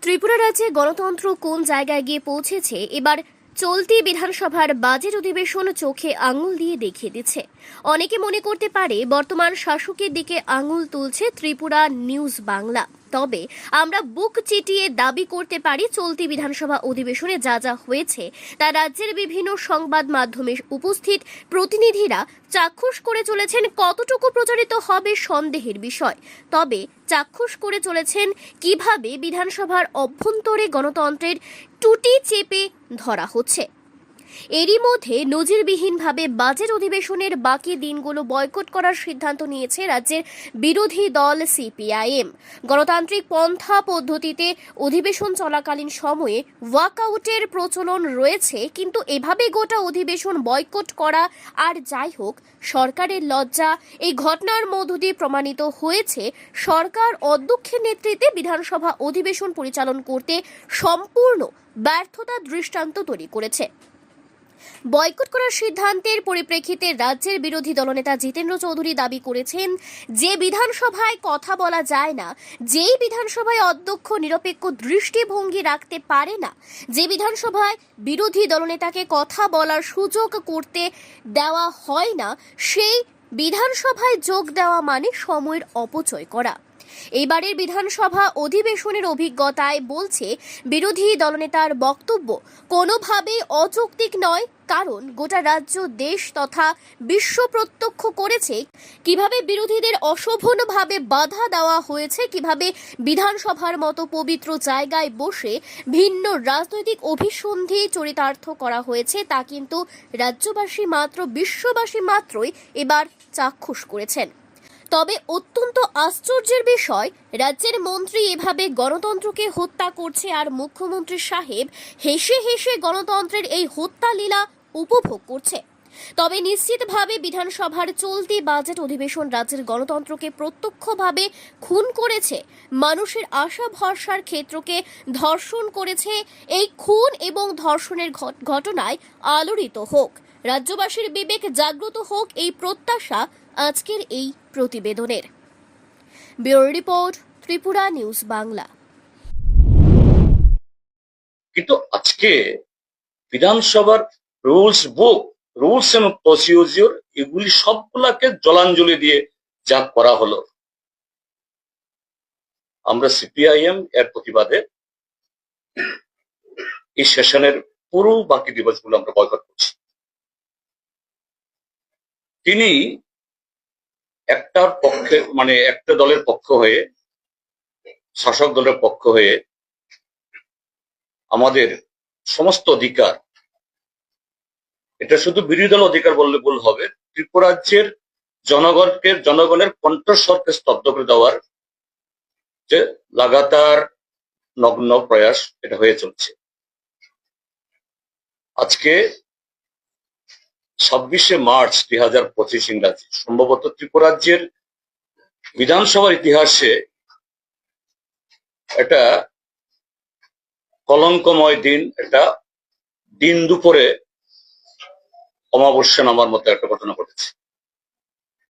ত্রিপুরা রাজ্যে গণতন্ত্র কোন জায়গায় গিয়ে পৌঁছেছে এবার চলতি বিধানসভার বাজেট অধিবেশন চোখে আঙুল দিয়ে দেখিয়ে দিচ্ছে। অনেকে মনে করতে পারে বর্তমান শাসকের দিকে আঙুল তুলছে ত্রিপুরা নিউজ বাংলা। তবে আমরা বুক চিটিয়ে দাবি করতে পারি চলতি বিধানসভা অধিবেশনে যা যা হয়েছে তা রাজ্যের বিভিন্ন সংবাদ মাধ্যমে উপস্থিত প্রতিনিধিরা চাক্ষুষ করে চলেছেন। কতটুকু প্রচারিত হবে সন্দেহের বিষয়, তবে চাক্ষুষ করে চলেছেন কিভাবে বিধানসভার অভ্যন্তরে গণতন্ত্রের টুটি চেপে ধরা হচ্ছে। এরই মধ্যে নজিরবিহীনভাবে বাজেট অধিবেশনের বাকি দিনগুলো বয়কট করার সিদ্ধান্ত নিয়েছে রাজ্যের বিরোধী দল সিপিআইএম। গণতান্ত্রিক পন্থা পদ্ধতিতে অধিবেশন চলাকালীন সময়ে ওয়াকআউটের প্রচলন রয়েছে, কিন্তু এভাবে গোটা অধিবেশন বয়কট করা আর যাই হোক সরকারের লজ্জা। এই ঘটনার মধ্য দিয়ে প্রমাণিত হয়েছে সরকার অধ্যক্ষের নেতৃত্বে বিধানসভা অধিবেশন পরিচালনা করতে সম্পূর্ণ ব্যর্থতার দৃষ্টান্ত তৈরি করেছে। বয়কট করার সিদ্ধান্তের পরিপ্রেক্ষিতে রাজ্যের বিরোধী দলনেতা জিতেন্দ্র চৌধুরী দাবি করেছেন, যে বিধানসভায় কথা বলা যায় না, যেই বিধানসভায় অধ্যক্ষ নিরপেক্ষ দৃষ্টিভঙ্গি রাখতে পারে না, যে বিধানসভায় বিরোধী দলনেতাকে কথা বলার সুযোগ করতে দেওয়া হয় না, সেই বিধানসভায় যোগ দেওয়া মানে সময়ের অপচয় করা। এবারের বিধানসভা অধিবেশনের অভিজ্ঞতায় বলছে বিরোধী দলনেতার বক্তব্য কোনোভাবেই অযৌক্তিক নয়, কারণ গোটা রাজ্য দেশ তথা বিশ্ব প্রত্যক্ষ করেছে কিভাবে বিরোধীদের অশোভনভাবে বাধা দেওয়া হয়েছে, কিভাবে বিধানসভার মতো পবিত্র জায়গায় বসে ভিন্ন রাজনৈতিক অভিসন্ধি চরিতার্থ করা হয়েছে। তা কিন্তু রাজ্যবাসী মাত্র, বিশ্ববাসী মাত্রই এবার চাক্ষুষ করেছেন। তবে অত্যন্ত আশ্চর্যের বিষয়, রাজ্যের মন্ত্রী এভাবে গণতন্ত্রকে হত্যা করছে আর মুখ্যমন্ত্রী সাহেব হেসে হেসে গণতন্ত্রের এই হত্যা লীলা উপভোগ করছে। তবে নিশ্চিতভাবে বিধানসভার চলতি বাজেট অধিবেশন রাজ্যের গণতন্ত্রকে প্রত্যক্ষভাবে খুন করেছে, মানুষের আশা ভরসার ক্ষেত্রকে ধর্ষণ করেছে। এই খুন এবং ধর্ষণের ঘটনায় আলোড়িত হোক রাজ্যবাসীর বিবেক, জাগ্রত হোক এই প্রত্যাশা আজকের এই প্রতিবেদনের। Bureau report, Tripura news Bangla. কিন্তু আজকে বিধানসভার রুলস এন্ড প্রসিডিউর এগুলি সবগুলাকে জলাঞ্জলি দিয়ে যা করা হলো, আমরা সিপিআইএম এর প্রতিবাদে এই সেশনের পুরো বাকি দিবসগুলো আমরা বয়কট করছি। তিনি একটার পক্ষে, মানে একটা দলের পক্ষ হয়ে, শাসক দলের পক্ষ হয়ে আমাদের সমস্ত অধিকার, এটা শুধু বিরোধী দল অধিকার বললে ভুল হবে, ত্রিপুরাজ্যের জনগণের কণ্ঠস্বরকে স্তব্ধ করে দেওয়ার যে লাগাতার নগ্ন প্রয়াস এটা হয়ে চলছে। আজকে 26শে মার্চ 2025 ইংরাজি, সম্ভবত ত্রিপুরাজ্যের বিধানসভার ইতিহাসে এটা কলঙ্কময় দিন, এটা দিন দুপুরে অমাবস্যা নামার মতো একটা ঘটনা ঘটেছে।